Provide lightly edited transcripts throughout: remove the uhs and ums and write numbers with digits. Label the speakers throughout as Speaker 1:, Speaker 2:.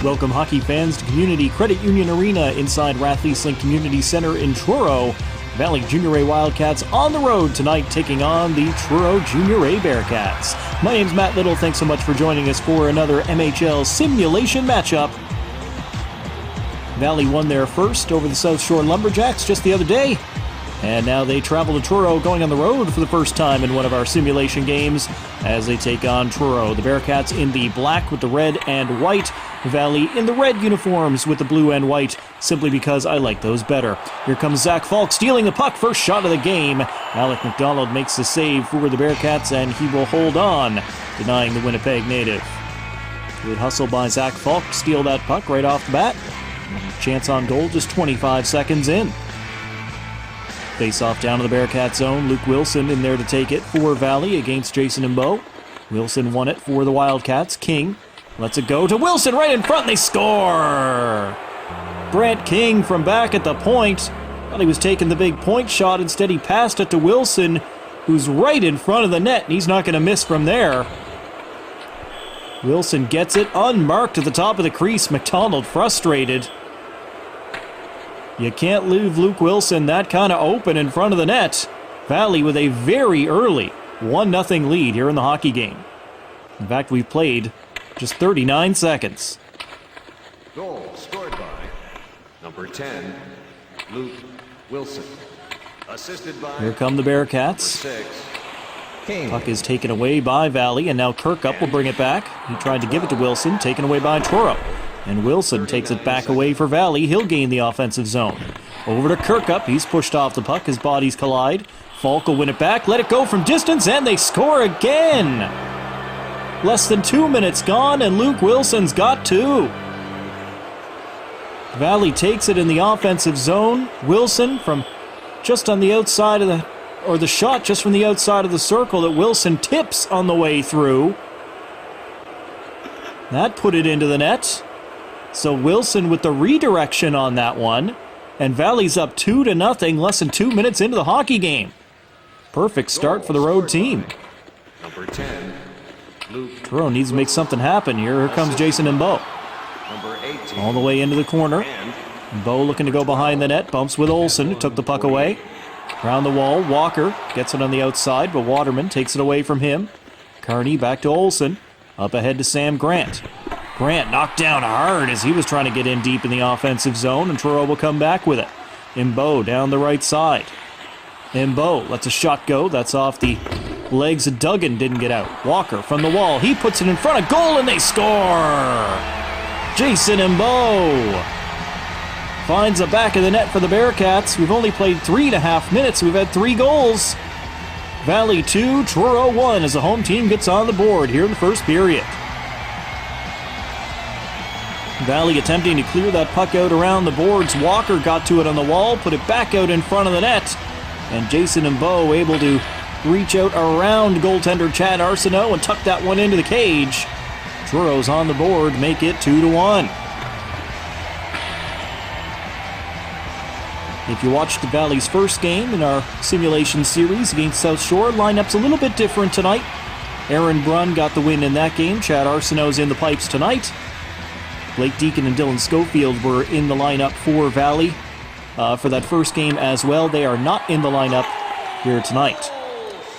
Speaker 1: Welcome hockey fans to Community Credit Union Arena inside Rathleysink Community Center in Truro. Valley Junior A Wildcats on the road tonight taking on the Truro Junior A Bearcats. My name's Matt Little. Thanks so much for joining us for another MHL simulation matchup. Valley won their first over the South Shore Lumberjacks just the other day. And now they travel to Truro, going on the road for the first time in one of our simulation games as they take on Truro. The Bearcats in the black with the red and white. Valley in the red uniforms with the blue and white, simply because I like those better. Here comes Zach Falk stealing the puck, first shot of the game. Alec McDonald makes the save for the Bearcats, and he will hold on, denying the Winnipeg native. Good hustle by Zach Falk to steal that puck right off the bat. Chance on goal just 25 seconds in. Face-off down to the Bearcat zone. Luke Wilson in there to take it for Valley against Jason and Bo. Wilson won it for the Wildcats. King lets it go to Wilson right in front, and they score! Brant King from back at the point. Thought he was taking the big point shot. Instead, he passed it to Wilson, who's right in front of the net, and he's not going to miss from there. Wilson gets it unmarked at the top of the crease. McDonald frustrated. You can't leave Luke Wilson that kind of open in front of the net. Valley with a very early 1-0 lead here in the hockey game. In fact, we've played just 39 seconds.
Speaker 2: Goal scored by number 10, Luke Wilson. Assisted by
Speaker 1: here come the Bearcats. Puck is taken away by Valley, and now Kirkup will bring it back. He tried to give it to Wilson, taken away by Truro. And Wilson takes it back away for Valley. He'll gain the offensive zone. Over to Kirkup. He's pushed off the puck. His bodies collide. Falk will win it back. Let it go from distance, and they score again. Less than 2 minutes gone, and Luke Wilson's got two. Valley takes it in the offensive zone. Wilson from just on the outside of the shot just from the outside of the circle that Wilson tips on the way through. That put it into the net. So Wilson with the redirection on that one. And Valley's up 2-0, less than 2 minutes into the hockey game. Perfect start for the road team.
Speaker 2: Number 10, Luke.
Speaker 1: Truro needs to make something happen here. Here comes Jason and Bo.
Speaker 2: Number 18.
Speaker 1: All the way into the corner. Bo looking to go behind the net. Bumps with Olsen, who took the puck away. Around the wall, Walker gets it on the outside, but Waterman takes it away from him. Carney back to Olsen. Up ahead to Sam Grant. Grant knocked down hard as he was trying to get in deep in the offensive zone, and Truro will come back with it. Imbo down the right side. Imbo lets a shot go. That's off the legs of Duggan. Didn't get out. Walker from the wall. He puts it in front of goal, and they score! Jason Imbo finds the back of the net for the Bearcats. We've only played 3.5 minutes. We've had 3 goals. Valley 2, Truro 1 as the home team gets on the board here in the first period. Valley attempting to clear that puck out around the boards. Walker got to it on the wall, put it back out in front of the net. And Jason and Bo able to reach out around goaltender Chad Arsenault and tuck that one into the cage. Truro's on the board, make it 2-1. If you watched the Valley's first game in our simulation series against South Shore, lineup's a little bit different tonight. Aaron Brunn got the win in that game. Chad Arsenault's in the pipes tonight. Blake Deacon and Dylan Schofield were in the lineup for Valley for that first game as well. They are not in the lineup here tonight.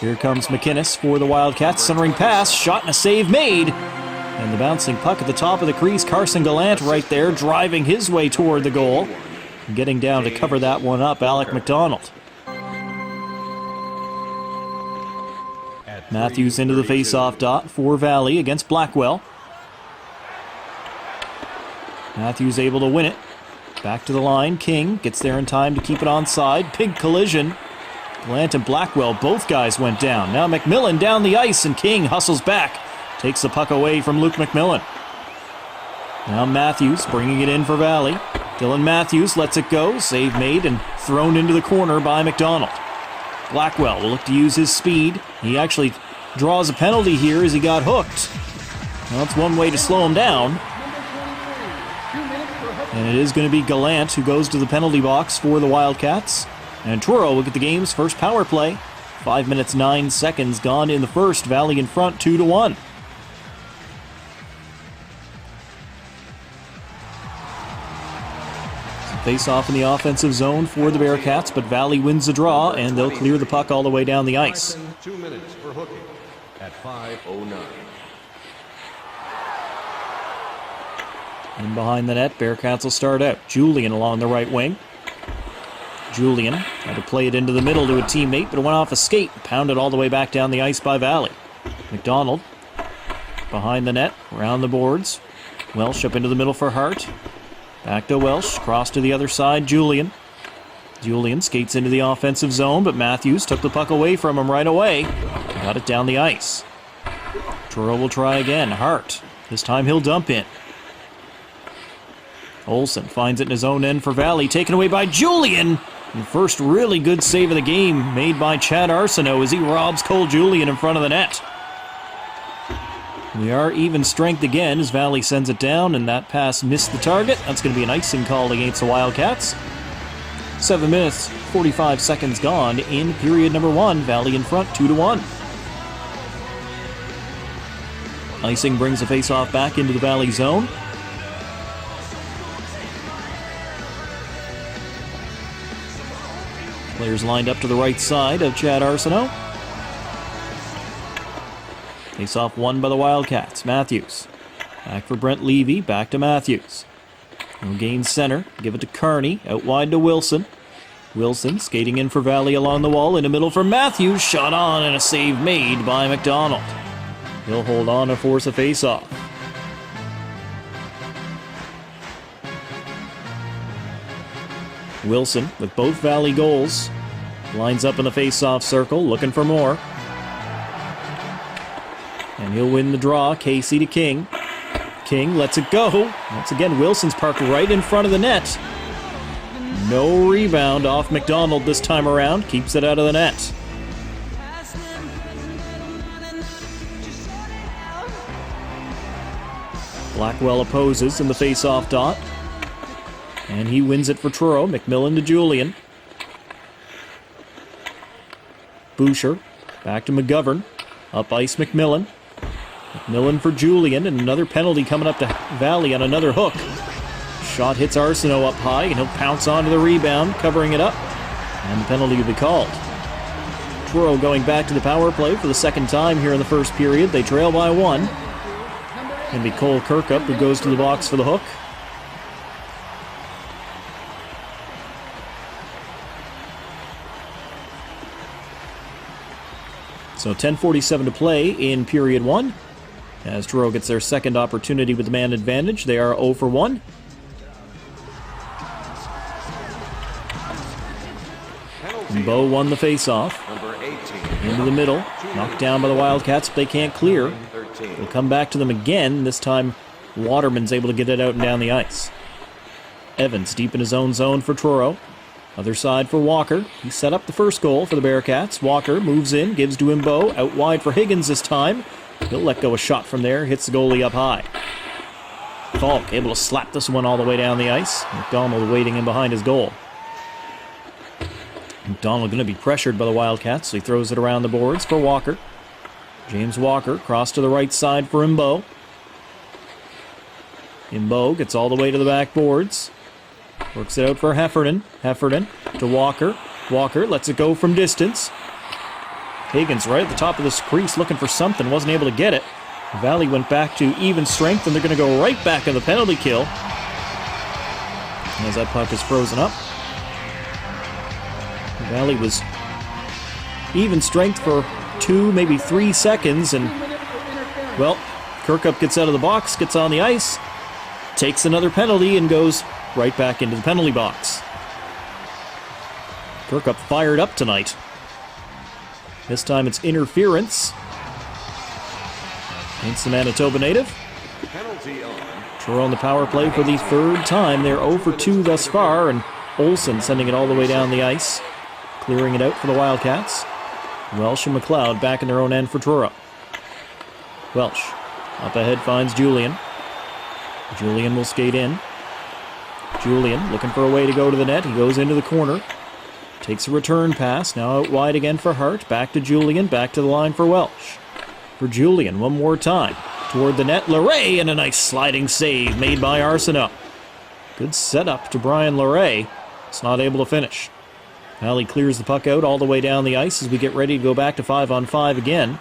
Speaker 1: Here comes McInnes for the Wildcats. Centering pass, shot and a save made. And the bouncing puck at the top of the crease. Carson Gallant right there, driving his way toward the goal. And getting down to cover that one up, Alec McDonald. Matthews into the face-off dot for Valley against Blackwell. Matthews able to win it. Back to the line. King gets there in time to keep it onside. Big collision. Gallant and Blackwell, both guys went down. Now McMillan down the ice, and King hustles back. Takes the puck away from Luke McMillan. Now Matthews bringing it in for Valley. Dylan Matthews lets it go. Save made and thrown into the corner by McDonald. Blackwell will look to use his speed. He actually draws a penalty here as he got hooked. Well, that's one way to slow him down. And it is going to be Gallant who goes to the penalty box for the Wildcats. And Truro will get the game's first power play. 5 minutes, 9 seconds gone in the first. Valley in front, 2-1. Face off in the offensive zone for the Bearcats, but Valley wins the draw, and they'll clear the puck all the way down the ice.
Speaker 2: 2 minutes for hooking at 5:09.
Speaker 1: In behind the net, Bearcats will start out. Julian along the right wing. Julian had to play it into the middle to a teammate, but it went off a skate, pounded all the way back down the ice by Valley. McDonald behind the net, around the boards. Welsh up into the middle for Hart. Back to Welsh, cross to the other side, Julian. Julian skates into the offensive zone, but Matthews took the puck away from him right away. Got it down the ice. Truro will try again. Hart. This time he'll dump in. Olsen finds it in his own end for Valley, taken away by Julian. The first really good save of the game made by Chad Arsenault as he robs Cole Julian in front of the net. We are even strength again as Valley sends it down, and that pass missed the target. That's going to be an icing call against the Wildcats. 7 minutes, 45 seconds gone in period number 1. Valley in front, 2-1. Icing brings the face-off back into the Valley zone. Players lined up to the right side of Chad Arsenault. Face-off won by the Wildcats. Matthews. Back for Brent Levy. Back to Matthews. He'll gain center. Give it to Kearney. Out wide to Wilson. Wilson skating in for Valley along the wall. In the middle for Matthews. Shot on and a save made by McDonald. He'll hold on and force a face-off. Wilson with both Valley goals. Lines up in the face-off circle, looking for more. And he'll win the draw. Casey to King. King lets it go. Once again, Wilson's parked right in front of the net. No rebound off McDonald this time around. Keeps it out of the net. Blackwell opposes in the face-off dot. And he wins it for Truro. McMillan to Julian. Boucher. Back to McGovern. Up ice McMillan. McMillan for Julian. And another penalty coming up to Valley on another hook. Shot hits Arsenault up high, and he'll pounce onto the rebound, covering it up. And the penalty will be called. Truro going back to the power play for the second time here in the first period. They trail by 1. It'll be Cole Kirkup who goes to the box for the hook. So 10:47 to play in period 1. As Truro gets their second opportunity with the man advantage, they are 0 for 1. And Bo won the face-off. Into the middle. Knocked down by the Wildcats, but they can't clear. They'll come back to them again. This time, Waterman's able to get it out and down the ice. Evans deep in his own zone for Truro. Other side for Walker. He set up the first goal for the Bearcats. Walker moves in, gives to Imbo. Out wide for Higgins this time. He'll let go a shot from there. Hits the goalie up high. Falk able to slap this one all the way down the ice. McDonald waiting in behind his goal. McDonald going to be pressured by the Wildcats, so he throws it around the boards for Walker. James Walker cross to the right side for Imbo. Imbo gets all the way to the back boards. Works it out for Heffernan. Heffernan to Walker. Walker lets it go from distance. Higgins right at the top of this crease looking for something. Wasn't able to get it. Valley went back to even strength, and they're going to go right back in the penalty kill. As that puck is frozen up. Valley was even strength for 2, maybe 3 seconds, and, well, Kirkup gets out of the box, gets on the ice, takes another penalty, and goes right back into the penalty box. Kirkup fired up tonight. This time it's interference against the Manitoba native. Truro on the power play for the third time. They're 0 for 2 thus far, and Olsen sending it all the way down the ice, clearing it out for the Wildcats. Welsh and McLeod back in their own end for Truro. Welsh up ahead finds Julian. Julian will skate in. Julian looking for a way to go to the net. He goes into the corner. Takes a return pass. Now out wide again for Hart. Back to Julian. Back to the line for Welsh. For Julian one more time. Toward the net. LeRae, and a nice sliding save made by Arsenault. Good setup to Brian Leray. It's not able to finish. Valley clears the puck out all the way down the ice as we get ready to go back to 5-on-5 again.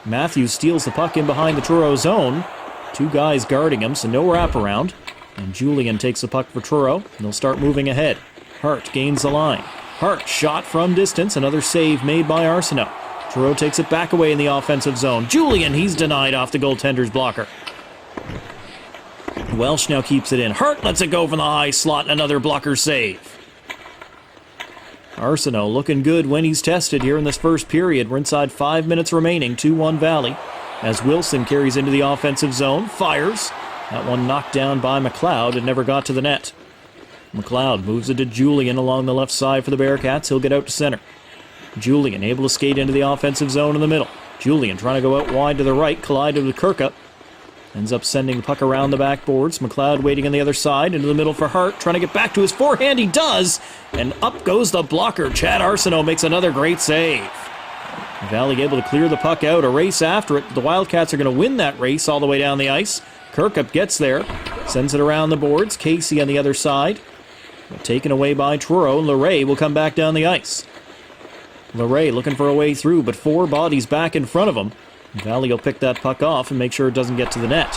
Speaker 1: Matthews steals the puck in behind the Truro zone. Two guys guarding him, so no wraparound. And Julian takes the puck for Truro, and they'll start moving ahead. Hart gains the line. Hart shot from distance, another save made by Arsenault. Truro takes it back away in the offensive zone. Julian, he's denied off the goaltender's blocker. Welsh now keeps it in. Hart lets it go from the high slot, another blocker save. Arsenault looking good when he's tested here in this first period. We're inside 5 minutes remaining, 2-1 Valley. As Wilson carries into the offensive zone, fires. That one knocked down by McLeod and never got to the net. McLeod moves it to Julian along the left side for the Bearcats. He'll get out to center. Julian able to skate into the offensive zone in the middle. Julian trying to go out wide to the right, collided with Kirkup. Ends up sending the puck around the backboards. McLeod waiting on the other side, into the middle for Hart, trying to get back to his forehand. He does, and up goes the blocker. Chad Arsenault makes another great save. Valley able to clear the puck out, a race after it. The Wildcats are going to win that race all the way down the ice. Kirkup gets there, sends it around the boards. Casey on the other side. Taken away by Truro, and Leray will come back down the ice. Leray looking for a way through, but four bodies back in front of him. Valley will pick that puck off and make sure it doesn't get to the net.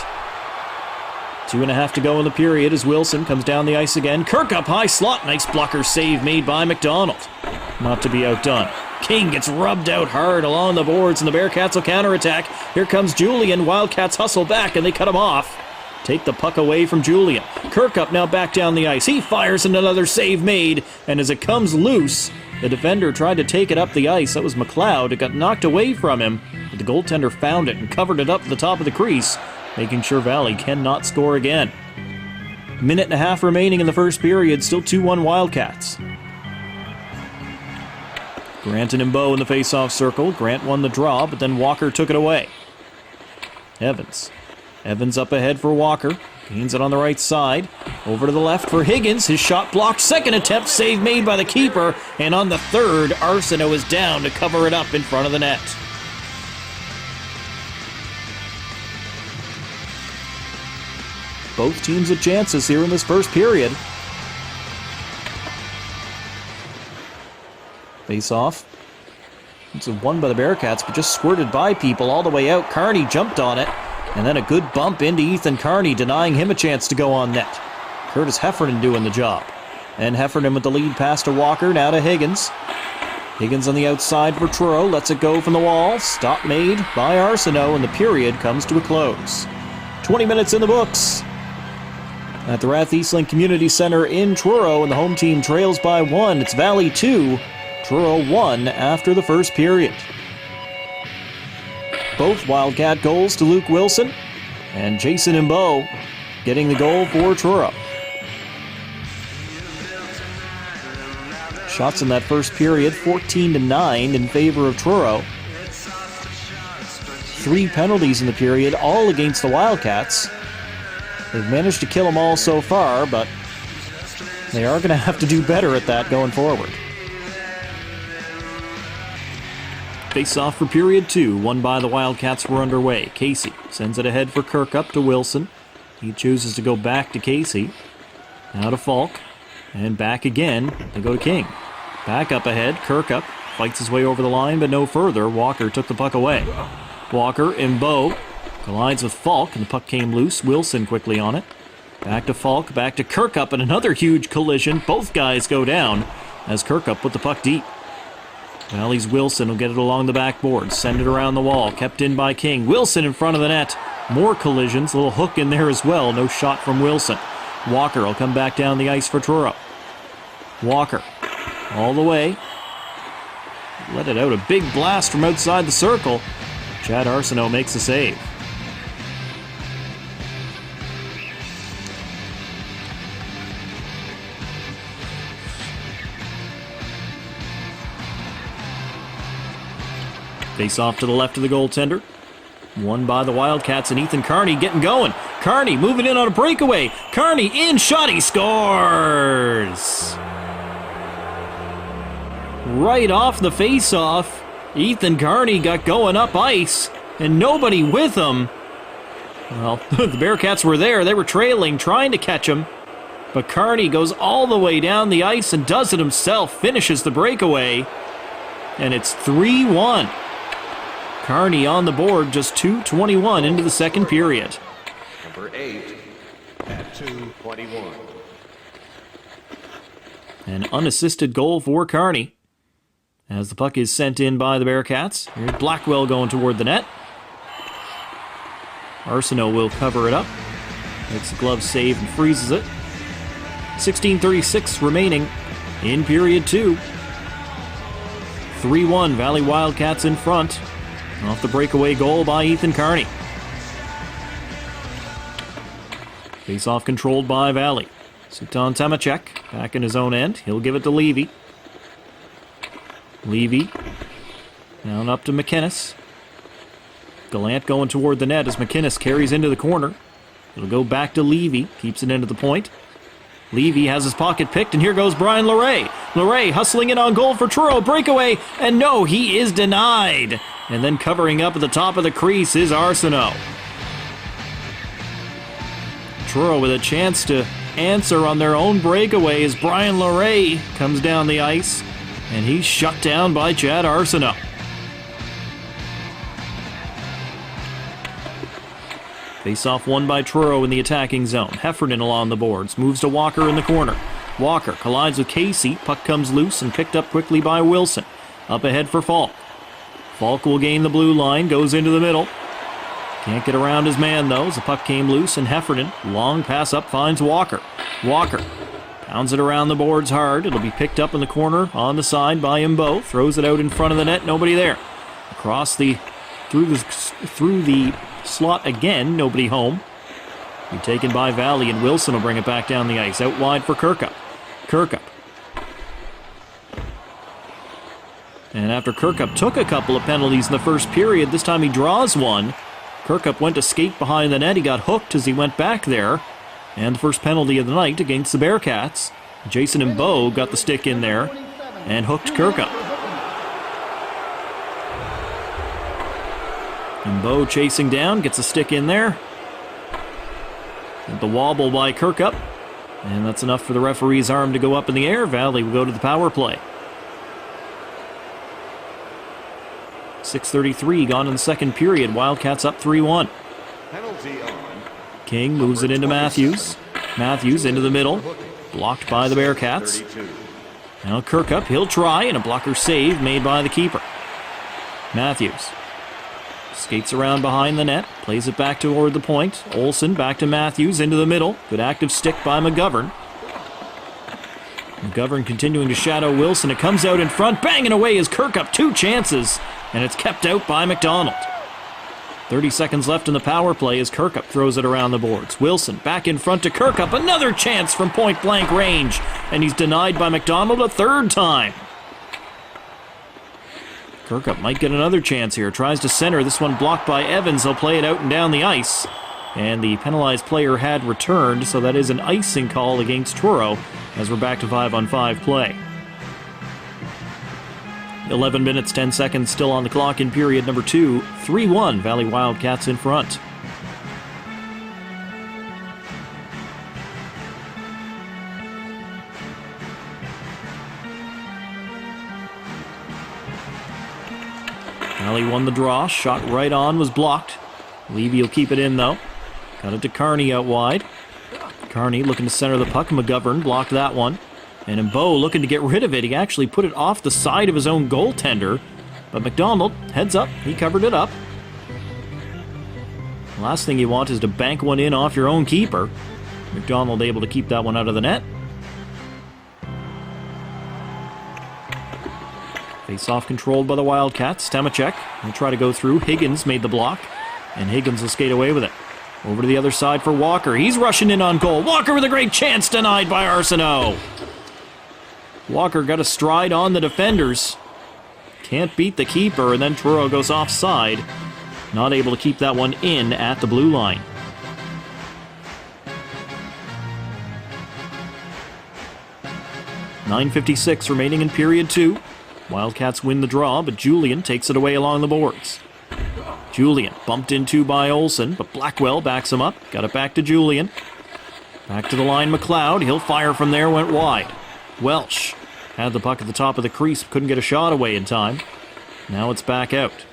Speaker 1: 2.5 to go in the period as Wilson comes down the ice again. Kirkup, high slot, nice blocker save made by McDonald. Not to be outdone. King gets rubbed out hard along the boards and the Bearcats will counterattack. Here comes Julian. Wildcats hustle back and they cut him off. Take the puck away from Julian. Kirkup now back down the ice. He fires and another save made, and as it comes loose, the defender tried to take it up the ice. That was McLeod. It got knocked away from him, but the goaltender found it and covered it up at the top of the crease, making sure Valley cannot score again. 1.5 remaining in the first period, still 2-1 Wildcats. Grant and Imbeau in the face-off circle. Grant won the draw, but then Walker took it away. Evans up ahead for Walker. Gains it on the right side. Over to the left for Higgins. His shot blocked. Second attempt, save made by the keeper. And on the third, Arsenault is down to cover it up in front of the net. Both teams with chances here in this first period. Face off. It's won by the Bearcats, but just squirted by people all the way out. Carney jumped on it. And then a good bump into Ethan Carney, denying him a chance to go on net. Curtis Heffernan doing the job. And Heffernan with the lead pass to Walker, now to Higgins. Higgins on the outside for Truro, lets it go from the wall. Stop made by Arsenault, and the period comes to a close. 20 minutes in the books. At the Rath Eastlink Community Center in Truro, and the home team trails by 1. It's Valley 2, Truro 1 after the first period. Both Wildcat goals to Luke Wilson, and Jason Imbeau getting the goal for Truro. Shots in that first period, 14-9 in favor of Truro. 3 penalties in the period, all against the Wildcats. They've managed to kill them all so far, but they are going to have to do better at that going forward. Face-off for period 2, won by the Wildcats, were underway. Casey sends it ahead for Kirkup to Wilson. He chooses to go back to Casey. Now to Falk. And back again. They go to King. Back up ahead. Kirkup fights his way over the line, but no further. Walker took the puck away. Walker, Imbeau, collides with Falk, and the puck came loose. Wilson quickly on it. Back to Falk, back to Kirkup, and another huge collision. Both guys go down as Kirkup put the puck deep. Valley's Wilson will get it along the backboard, send it around the wall, kept in by King. Wilson in front of the net. More collisions, a little hook in there as well. No shot from Wilson. Walker will come back down the ice for Truro. Walker, all the way. Let it out, a big blast from outside the circle. Chad Arsenault makes the save. Face off to the left of the goaltender. Won by the Wildcats, and Ethan Carney getting going. Carney moving in on a breakaway. Carney in, shot, he scores! Right off the face-off, Ethan Carney got going up ice, and nobody with him. Well, the Bearcats were there. They were trailing, trying to catch him. But Carney goes all the way down the ice and does it himself, finishes the breakaway, and it's 3-1. Carney on the board, just 2:21 into the second period.
Speaker 2: Number 8 at 2:21.
Speaker 1: An unassisted goal for Carney. As the puck is sent in by the Bearcats, here's Blackwell going toward the net. Arsenault will cover it up. Makes a glove save and freezes it. 16:36 remaining in period 2. 3-1 Valley Wildcats in front. Off the breakaway goal by Ethan Carney. Face-off controlled by Valley. Sutan Temacek back in his own end. He'll give it to Levy. Levy down up to McInnes. Gallant going toward the net as McInnes carries into the corner. It'll go back to Levy. Keeps it into the point. Levy has his pocket picked, and here goes Brian Leray. Leray hustling in on goal for Truro. Breakaway, and no, he is denied. And then covering up at the top of the crease is Arsenault. Truro with a chance to answer on their own breakaway as Brian Leray comes down the ice, and he's shut down by Chad Arsenault. Face-off won by Truro in the attacking zone. Heffernan along the boards, moves to Walker in the corner. Walker collides with Casey, puck comes loose and picked up quickly by Wilson. Up ahead for Falk. Falk will gain the blue line, goes into the middle. Can't get around his man though, as the puck came loose, and Heffernan, long pass up, finds Walker. Walker pounds it around the boards hard. It'll be picked up in the corner on the side by Imbo. Throws it out in front of the net, nobody there. Across the through the slot again, nobody home. Be taken by Valley, and Wilson will bring it back down the ice. Out wide for Kirkup. Kirkup. And after Kirkup took a couple of penalties in the first period, this time he draws one. Kirkup went to skate behind the net. He got hooked as he went back there. And the first penalty of the night against the Bearcats. Jason Imbo got the stick in there and hooked Kirkup. Imbo chasing down, gets a stick in there. And the wobble by Kirkup. And that's enough for the referee's arm to go up in the air. Valley will go to the power play. 6:33 gone in the second period. Wildcats up 3-1.
Speaker 2: Penalty on.
Speaker 1: King moves it into Matthews. Matthews into the middle. Blocked by the Bearcats.
Speaker 2: 32.
Speaker 1: Now Kirkup, he'll try, and a blocker save made by the keeper. Matthews skates around behind the net, plays it back toward the point. Olsen back to Matthews into the middle. Good active stick by McGovern. McGovern continuing to shadow Wilson. It comes out in front. Banging away is Kirkup. Two chances, and it's kept out by McDonald. 30 seconds left in the power play as Kirkup throws it around the boards. Wilson back in front to Kirkup. Another chance from point-blank range, and he's denied by McDonald a third time. Kirkup might get another chance here. Tries to center. This one blocked by Evans. They'll play it out and down the ice. And the penalized player had returned, so that is an icing call against Truro as we're back to 5-on-5 play. 11 minutes, 10 seconds still on the clock in period number 2. 3-1, Valley Wildcats in front. Valley won the draw. Shot right on, was blocked. Levy will keep it in, though. Got it to Carney out wide. Carney looking to center the puck. McGovern blocked that one. And Imbo looking to get rid of it. He actually put it off the side of his own goaltender. But McDonald, heads up, he covered it up. The last thing you want is to bank one in off your own keeper. McDonald able to keep that one out of the net. Face-off controlled by the Wildcats. Temacek will try to go through. Higgins made the block, and Higgins will skate away with it. Over to the other side for Walker. He's rushing in on goal. Walker with a great chance, denied by Arsenault. Walker got a stride on the defenders. Can't beat the keeper, and then Truro goes offside. Not able to keep that one in at the blue line. .9:56 remaining in period 2. Wildcats win the draw, but Julian takes it away along the boards. Julian bumped into by Olsen, but Blackwell backs him up. Got it back to Julian. Back to the line, McLeod. He'll fire from there, went wide. Welsh had the puck at the top of the crease, couldn't get a shot away in time. Now it's back out.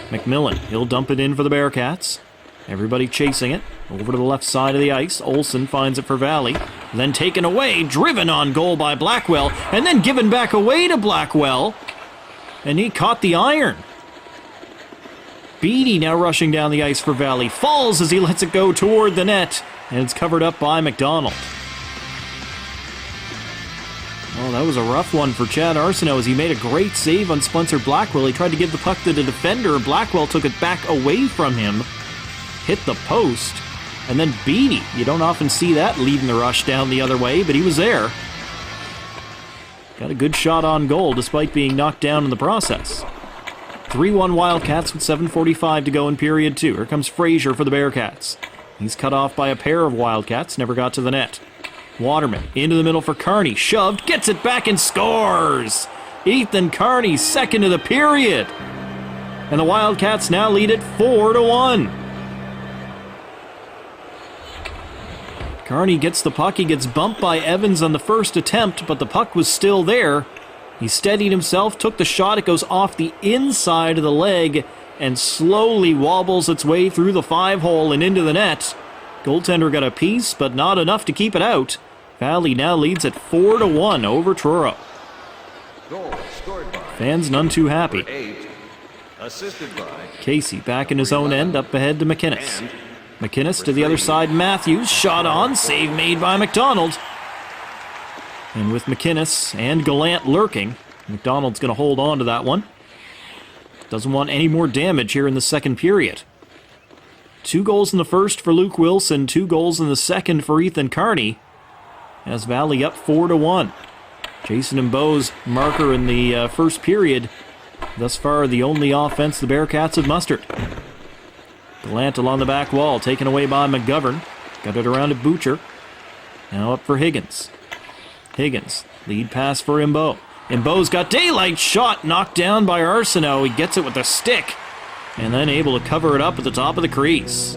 Speaker 1: McMillan, he'll dump it in for the Bearcats. Everybody chasing it. Over to the left side of the ice. Olsen finds it for Valley. Then taken away, driven on goal by Blackwell, and then given back away to Blackwell. And he caught the iron. Beattie now rushing down the ice for Valley. Falls as he lets it go toward the net. And it's covered up by McDonald. Oh, that was a rough one for Chad Arsenault as he made a great save on Spencer Blackwell. He tried to give the puck to the defender. Blackwell took it back away from him. Hit the post. And then Beattie. You don't often see that leading the rush down the other way, but he was there. Got a good shot on goal despite being knocked down in the process. 3-1 Wildcats with 7:45 to go in period 2. Here comes Fraser for the Bearcats. He's cut off by a pair of Wildcats, never got to the net. Waterman into the middle for Kearney, shoved, gets it back and scores! Ethan Kearney, second of the period. And the Wildcats now lead it 4-1. Kearney gets the puck, he gets bumped by Evans on the first attempt, but the puck was still there. He steadied himself, took the shot, it goes off the inside of the leg, and slowly wobbles its way through the 5-hole and into the net. Goaltender got a piece, but not enough to keep it out. Valley now leads at 4-1 over Truro.
Speaker 2: Goal scored by
Speaker 1: Fans none too happy.
Speaker 2: number 8, assisted by
Speaker 1: Casey back in his own end, up ahead to McInnes. McInnes to the other side, Matthews, shot on, save made by McDonald. And with McInnes and Gallant lurking, McDonald's going to hold on to that one. Doesn't want any more damage here in the second period. 2 goals in the first for Luke Wilson, 2 goals in the second for Ethan Kearney. As Valley up 4-1. Jason and Bo's marker in the first period. Thus far, the only offense the Bearcats have mustered. Gallant along the back wall, taken away by McGovern. Got it around to Butcher. Now up for Higgins. Higgins, lead pass for Imbeau. Imbeau's got daylight, shot knocked down by Arsenault. He gets it with a stick and then able to cover it up at the top of the crease.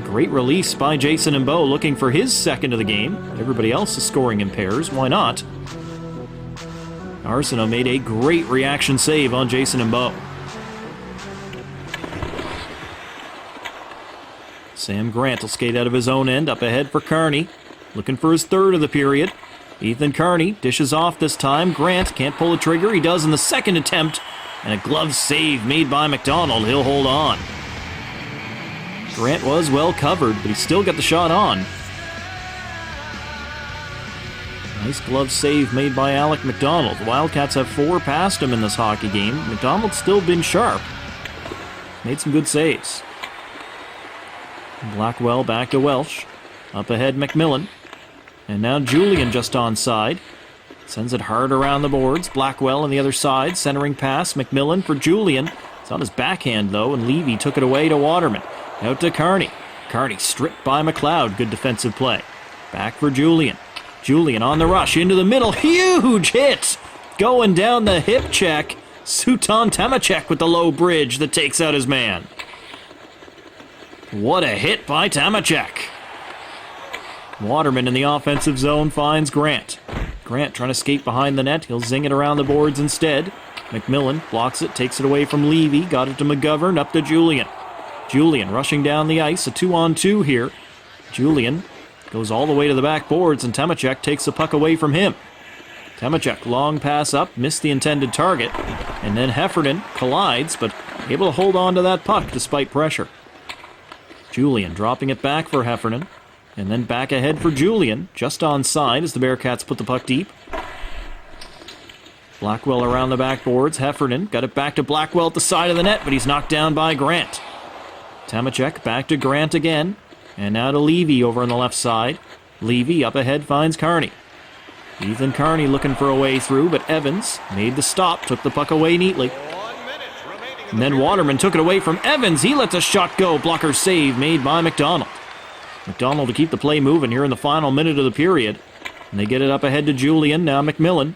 Speaker 1: Great release by Jason Imbeau, looking for his second of the game. Everybody else is scoring in pairs. Why not? Arsenault made a great reaction save on Jason Imbeau. Sam Grant will skate out of his own end, up ahead for Kearney. Looking for his third of the period. Ethan Kearney dishes off this time. Grant can't pull a trigger. He does in the second attempt. And a glove save made by McDonald. He'll hold on. Grant was well covered, but he still got the shot on. Nice glove save made by Alec McDonald. The Wildcats have 4 past him in this hockey game. McDonald's still been sharp. Made some good saves. Blackwell back to Welsh. Up ahead, McMillan. And now Julian just onside. Sends it hard around the boards. Blackwell on the other side. Centering pass. McMillan for Julian. It's on his backhand, though, and Levy took it away to Waterman. Out to Kearney. Kearney stripped by McLeod. Good defensive play. Back for Julian. Julian on the rush. Into the middle. Huge hit! Going down the hip check. Suton Tamacek with the low bridge that takes out his man. What a hit by Tamacek. Waterman in the offensive zone finds Grant. Grant trying to skate behind the net. He'll zing it around the boards instead. McMillan blocks it, takes it away from Levy. Got it to McGovern, up to Julian. Julian rushing down the ice, a 2-on-2 here. Julian goes all the way to the back boards, and Tamacek takes the puck away from him. Tamacek, long pass up, missed the intended target. And then Heffernan collides, but able to hold on to that puck despite pressure. Julian dropping it back for Heffernan. And then back ahead for Julian, just onside as the Bearcats put the puck deep. Blackwell around the backboards. Heffernan got it back to Blackwell at the side of the net, but he's knocked down by Grant. Tamacek back to Grant again. And now to Levy over on the left side. Levy up ahead finds Kearney. Ethan Kearney looking for a way through, but Evans made the stop, took the puck away neatly. And then Waterman took it away from Evans. He lets a shot go. Blocker save made by McDonald. McDonald to keep the play moving here in the final minute of the period. And they get it up ahead to Julian. Now McMillan.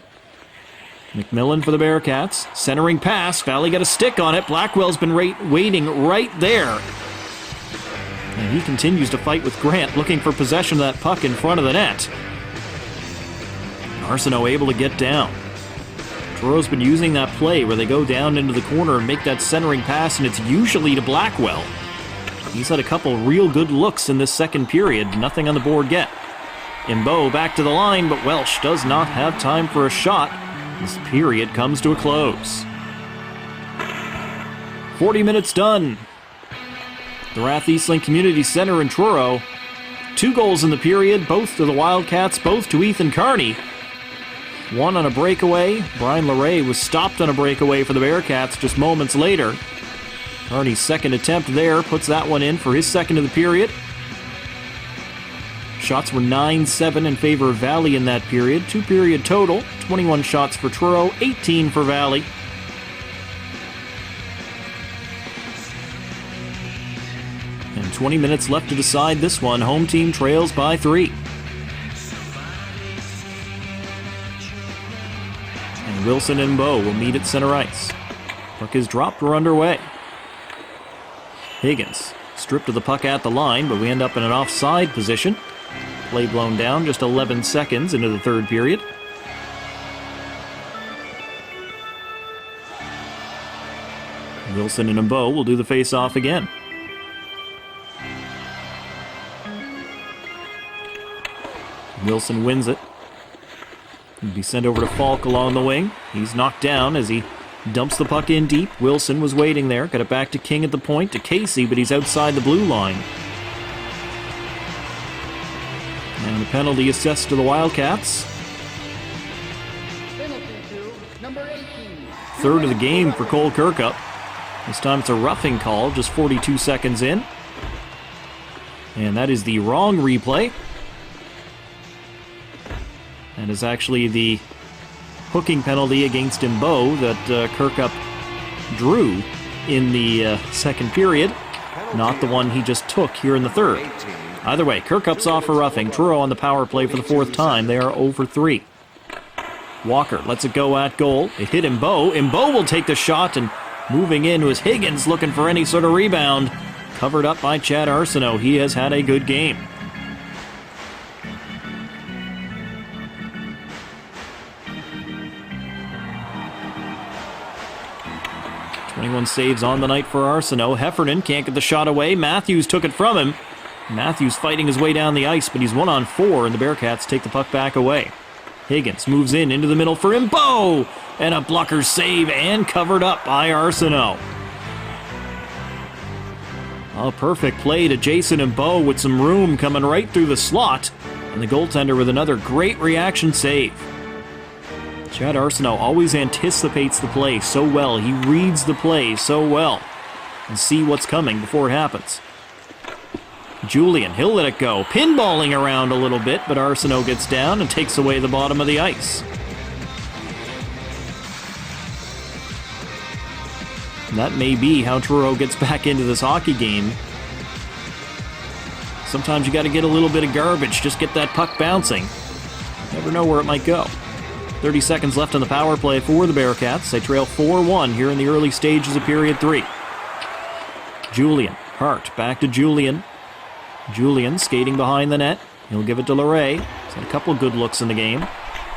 Speaker 1: McMillan for the Bearcats. Centering pass. Valley got a stick on it. Blackwell's been waiting right there. And he continues to fight with Grant, looking for possession of that puck in front of the net. Arsenault able to get down. Truro's been using that play where they go down into the corner and make that centering pass, and it's usually to Blackwell. He's had a couple real good looks in this second period. Nothing on the board yet. Imbeau back to the line, but Welsh does not have time for a shot. This period comes to a close. 40 minutes done. The Rath Eastlink Community Center in Truro. 2 goals in the period, both to the Wildcats, both to Ethan Carney. One on a breakaway. Brian Leray was stopped on a breakaway for the Bearcats just moments later. Carney's second attempt there puts that one in for his second of the period. Shots were 9-7 in favor of Valley in that period. 2-period total. 21 shots for Truro, 18 for Valley. And 20 minutes left to decide this one. Home team trails by 3. And Wilson and Imbeau will meet at center ice. Puck is dropped, we're underway. Higgins stripped of the puck at the line, but we end up in an offside position. Play blown down just 11 seconds into the third period. Wilson and Imbeau will do the face-off again. Wilson wins it. He'll be sent over to Falk along the wing. He's knocked down as he dumps the puck in deep. Wilson was waiting there. Got it back to King at the point, to Casey, but he's outside the blue line. And a penalty assessed to the Wildcats. Third of the game for Cole Kirkup. This time it's a roughing call, just 42 seconds in. And that is the wrong replay. That is actually the hooking penalty against Imbeau that Kirkup drew in the second period, not the one he just took here in the third. Either way, Kirkup's off for roughing. Truro on the power play for the 4th time. They are 0 for 3. Walker lets it go at goal. It hit Imbeau. Imbeau will take the shot, and moving in was Higgins looking for any sort of rebound. Covered up by Chad Arsenault. He has had a good game. Saves on the night for Arsenault. Heffernan can't get the shot away. Matthews took it from him. Matthews fighting his way down the ice, but he's 1-on-4, and the Bearcats take the puck back away. Higgins moves into the middle for Imbeau, and a blocker save and covered up by Arsenault. A perfect play to Jason Imbeau with some room coming right through the slot, and the goaltender with another great reaction save. Chad Arsenault always anticipates the play so well. He reads the play so well and see what's coming before it happens. Julian, he'll let it go. Pinballing around a little bit, but Arsenault gets down and takes away the bottom of the ice. And that may be how Truro gets back into this hockey game. Sometimes you got to get a little bit of garbage, just get that puck bouncing. Never know where it might go. 30 seconds left on the power play for the Bearcats. They trail 4-1 here in the early stages of period 3. Julian, Hart, back to Julian. Julian skating behind the net. He'll give it to Leray. He's had a couple of good looks in the game.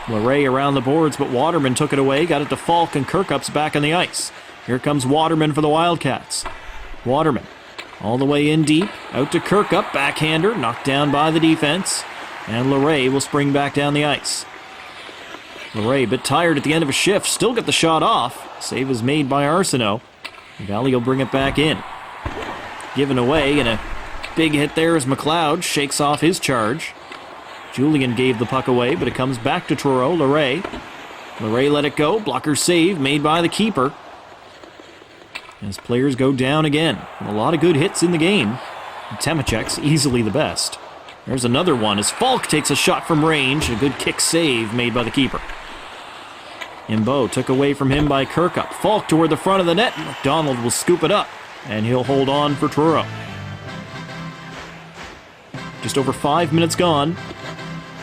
Speaker 1: Leray around the boards, but Waterman took it away. Got it to Falk, and Kirkup's back on the ice. Here comes Waterman for the Wildcats. Waterman all the way in deep. Out to Kirkup, backhander, knocked down by the defense. And Leray will spring back down the ice. Leray, a bit tired at the end of a shift, still get the shot off. Save is made by Arsenault. Valley will bring it back in. Given away, and a big hit there as McLeod shakes off his charge. Julian gave the puck away, but it comes back to Truro. Leray let it go. Blocker save made by the keeper. As players go down again. A lot of good hits in the game. Temachek's easily the best. There's another one as Falk takes a shot from range. A good kick save made by the keeper. Imbeau took away from him by Kirkup. Falk toward the front of the net. McDonald will scoop it up, and he'll hold on for Truro. Just over 5 minutes gone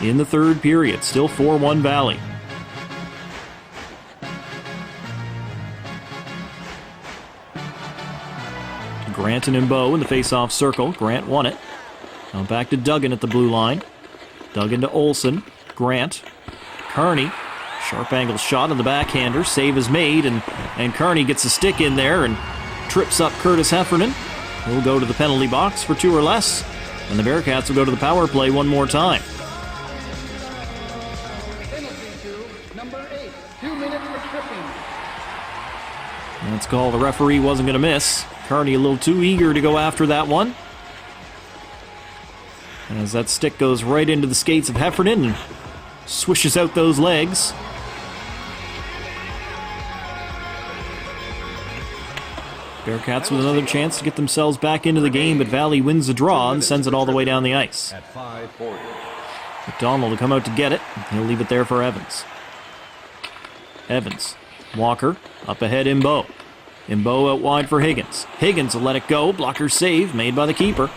Speaker 1: in the third period. Still 4-1 Valley. Grant and Imbo in the face-off circle. Grant won it. Now back to Duggan at the blue line. Duggan to Olsen. Grant. Kearney. Sharp angle shot on the backhander. Save is made, and Kearney gets a stick in there and trips up Curtis Heffernan. He'll go to the penalty box for 2 or less, and the Bearcats will go to the power play one more time.
Speaker 3: Number 8, 2 minutes for tripping.
Speaker 1: That's a call the referee wasn't going to miss. Kearney a little too eager to go after that one, as that stick goes right into the skates of Heffernan and swishes out those legs. Bearcats with another chance to get themselves back into the game, but Valley wins the draw and sends it all the way down the ice.
Speaker 2: At 5:40.
Speaker 1: McDonald will come out to get it. He'll leave it there for Evans. Evans. Walker. Up ahead, Imbo. Imbo out wide for Higgins. Higgins will let it go. Blocker save made by the keeper.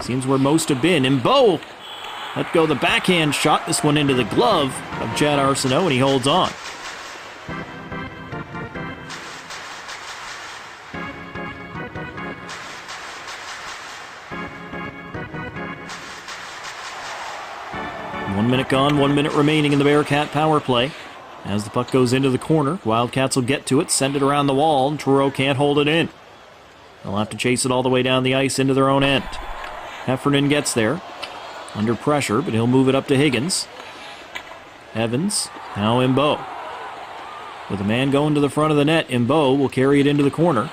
Speaker 1: Seems where most have been. Imbo let go the backhand shot. This one into the glove of Chad Arsenault, and he holds on. One minute gone, 1 minute remaining in the Bearcat power play. As the puck goes into the corner, Wildcats will get to it, send it around the wall, and Truro can't hold it in. They'll have to chase it all the way down the ice into their own end. Heffernan gets there, under pressure, but he'll move it up to Higgins. Evans, now Imbo. With a man going to the front of the net, Imbo will carry it into the corner.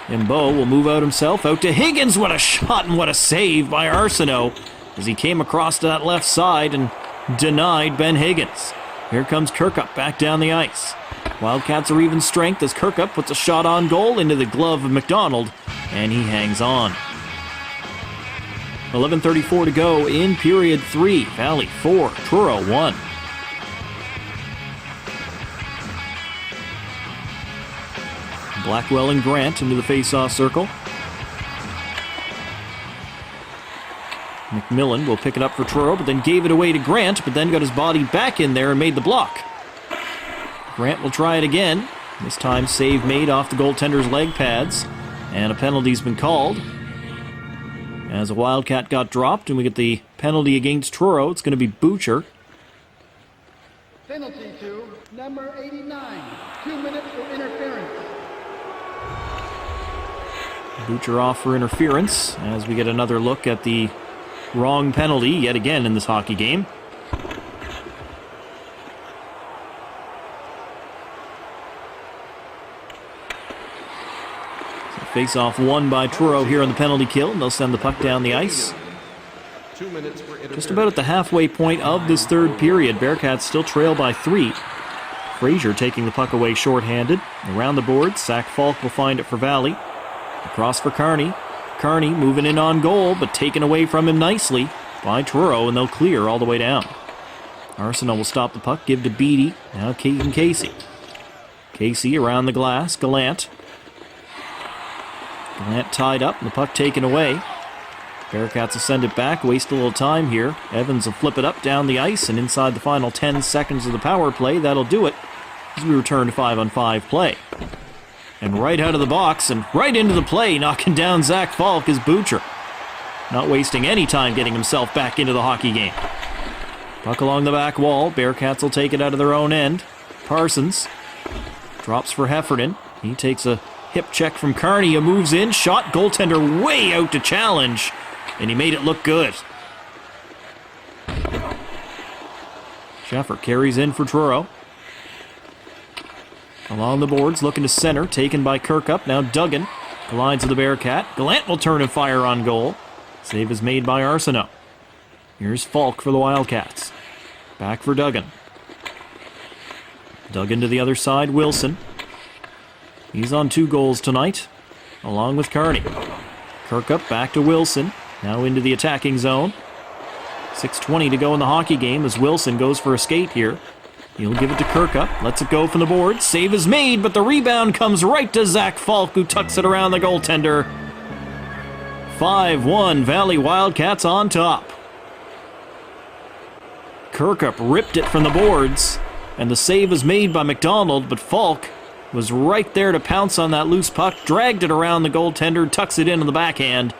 Speaker 1: Imbo will move out himself, out to Higgins. What a shot and what a save by Arsenault, as he came across to that left side and denied Ben Higgins. Here comes Kirkup back down the ice. Wildcats are even strength as Kirkup puts a shot on goal into the glove of McDonald, and he hangs on. 11:34 to go in period 3. Valley 4, Truro 1. Blackwell and Grant into the face-off circle. McMillan will pick it up for Truro, but then gave it away to Grant, but then got his body back in there and made the block. Grant will try it again. This time save made off the goaltender's leg pads, and a penalty's been called. As a Wildcat got dropped, and we get the penalty against Truro, it's going to be Butcher.
Speaker 3: Penalty to number 89, 2 minutes for interference.
Speaker 1: Butcher off for interference, as we get another look at the wrong penalty yet again in this hockey game. So face-off won by Truro here on the penalty kill, and they'll send the puck down the ice.
Speaker 2: 2 minutes for interference.
Speaker 1: Just about at the halfway point of this third period, Bearcats still trail by 3. Frazier taking the puck away shorthanded. Around the boards, Zach Falk will find it for Valley. Across for Kearney. Kearney moving in on goal, but taken away from him nicely by Truro, and they'll clear all the way down. Arsenault will stop the puck, give to Beattie. Now Caden Casey. Casey around the glass. Gallant. Gallant tied up, and the puck taken away. Bearcats will send it back, waste a little time here. Evans will flip it up down the ice, and inside the final 10 seconds of the power play, that'll do it as we return to 5-on-5 play. And right out of the box and right into the play, knocking down Zach Falk is Butcher. Not wasting any time getting himself back into the hockey game. Puck along the back wall. Bearcats will take it out of their own end. Parsons drops for Heffernan. He takes a hip check from Kearney. He moves in. Shot. Goaltender way out to challenge. And he made it look good. Schaffer carries in for Truro. Along the boards, looking to center, taken by Kirkup. Now Duggan, the lines of the Bearcat. Gallant will turn and fire on goal. Save is made by Arsenault. Here's Falk for the Wildcats. Back for Duggan. Duggan to the other side, Wilson. He's on 2 goals tonight, along with Kearney. Kirkup back to Wilson, now into the attacking zone. 6:20 to go in the hockey game as Wilson goes for a skate here. He'll give it to Kirkup, lets it go from the board. Save is made, but the rebound comes right to Zach Falk, who tucks it around the goaltender. 5-1, Valley Wildcats on top. Kirkup ripped it from the boards, and the save is made by McDonald, but Falk was right there to pounce on that loose puck, dragged it around the goaltender, tucks it into the backhand.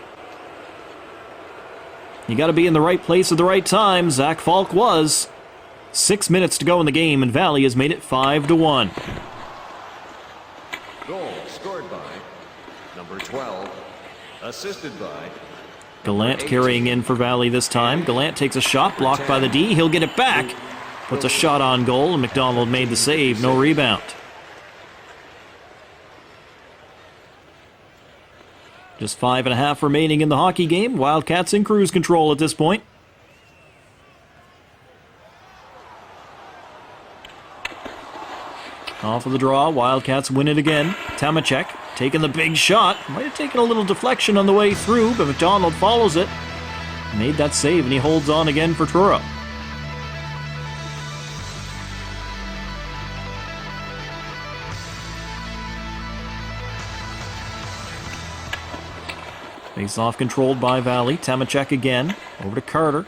Speaker 1: You got to be in the right place at the right time. Zach Falk was. 6 minutes to go in the game, and Valley has made it 5-1.
Speaker 2: Goal scored by number 12, assisted by
Speaker 1: Gallant carrying in for Valley this time. Gallant takes a shot, blocked by the D. He'll get it back. Puts a shot on goal, and McDonald made the save. No rebound. Just 5.5 remaining in the hockey game. Wildcats in cruise control at this point. Off of the draw, Wildcats win it again. Tamacek taking the big shot. Might have taken a little deflection on the way through, but McDonald follows it. Made that save, and he holds on again for Truro. Face-off controlled by Valley. Tamacek again. Over to Carter.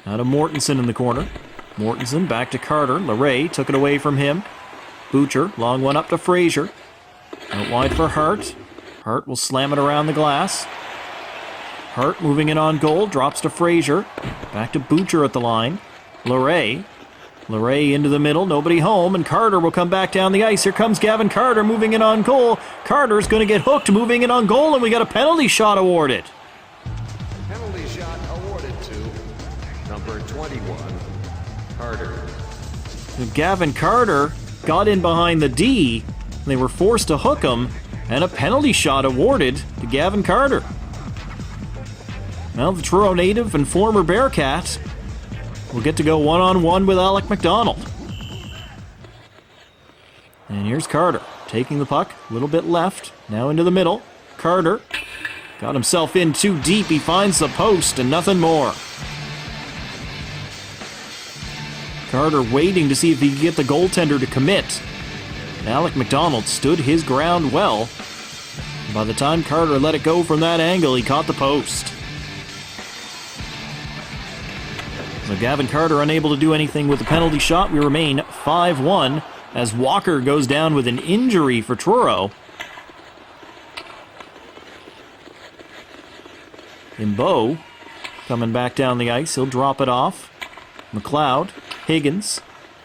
Speaker 1: Now to Mortensen in the corner. Mortensen back to Carter. LeRae took it away from him. Butcher, long one up to Frazier. Out wide for Hart. Hart will slam it around the glass. Hart moving in on goal. Drops to Frazier. Back to Butcher at the line. LeRae. LeRae into the middle, nobody home, and Carter will come back down the ice. Here comes Gavin Carter moving in on goal. Carter's going to get hooked moving in on goal, and we got a penalty shot awarded.
Speaker 2: penalty shot awarded to number 21, Carter.
Speaker 1: Gavin Carter got in behind the D, and they were forced to hook him, and a penalty shot awarded to Gavin Carter. Now the Truro native and former Bearcat will get to go one-on-one with Alec McDonald. And here's Carter, taking the puck, a little bit left, now into the middle. Carter got himself in too deep, he finds the post and nothing more. Carter waiting to see if he could get the goaltender to commit. And Alec McDonald stood his ground well. By the time Carter let it go from that angle, he caught the post. So Gavin Carter unable to do anything with the penalty shot. We remain 5-1 as Walker goes down with an injury for Truro. Imbeau coming back down the ice. He'll drop it off. McLeod, Higgins,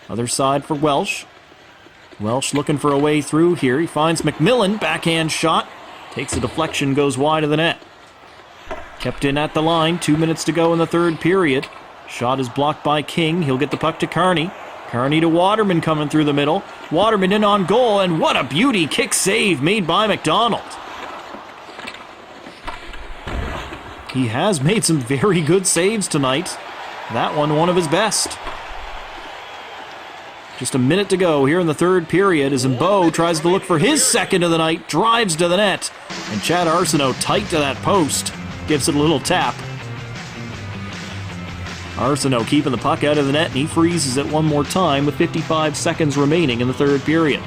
Speaker 1: other side for Welsh. Welsh looking for a way through here. He finds McMillan, backhand shot. Takes a deflection, goes wide of the net. Kept in at the line, 2 minutes to go in the third period. Shot is blocked by King. He'll get the puck to Carney. Carney to Waterman coming through the middle. Waterman in on goal, and what a beauty kick save made by McDonald. He has made some very good saves tonight. That one of his best. Just a minute to go here in the third period as Imbeau tries to look for his second of the night, drives to the net, and Chad Arsenault tight to that post, gives it a little tap. Arsenault keeping the puck out of the net, and he freezes it one more time with 55 seconds remaining in the third period.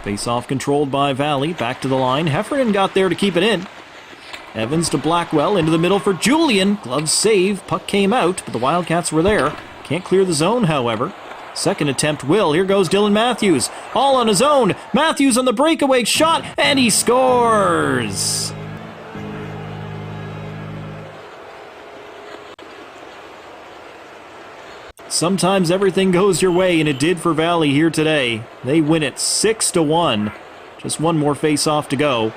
Speaker 1: Face-off controlled by Valley, back to the line. Heffernan got there to keep it in. Evans to Blackwell, into the middle for Julian. Glove save, puck came out, but the Wildcats were there. Can't clear the zone, however. Second attempt will. Here goes Dylan Matthews. All on his own. Matthews on the breakaway shot, and he scores! Sometimes everything goes your way, and it did for Valley here today. They win it 6-1. Just one more face-off to go.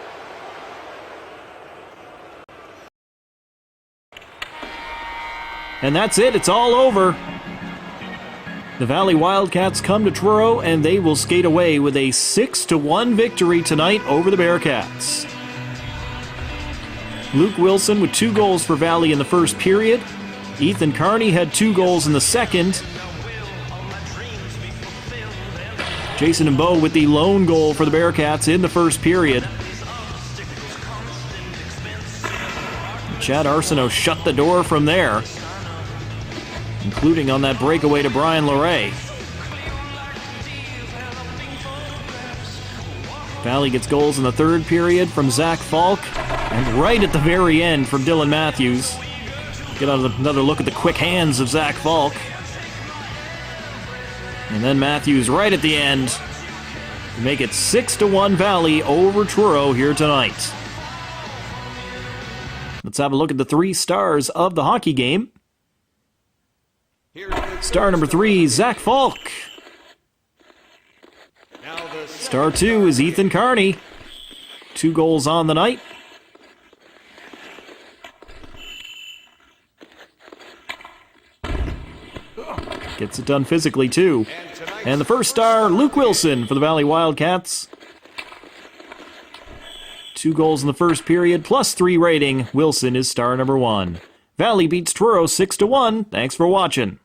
Speaker 1: And that's it. It's all over. The Valley Wildcats come to Truro, and they will skate away with a 6-1 victory tonight over the Bearcats. Luke Wilson with 2 goals for Valley in the first period. Ethan Carney had 2 goals in the second. Jason Imbeau with the lone goal for the Bearcats in the first period. Chad Arsenault shut the door from there, including on that breakaway to Brian LeRae. Valley gets goals in the third period from Zach Falk, and right at the very end from Dylan Matthews. Get another look at the quick hands of Zach Falk. And then Matthews right at the end to make it 6-1 Valley over Truro here tonight. Let's have a look at the 3 stars of the hockey game. Star number 3, Zach Falk. Star 2 is Ethan Carney. 2 goals on the night. Gets it done physically, too. And the first star, Luke Wilson for the Valley Wildcats. 2 goals in the first period, plus 3 rating. Wilson is star number 1. Valley beats Truro 6-1. Thanks for watching.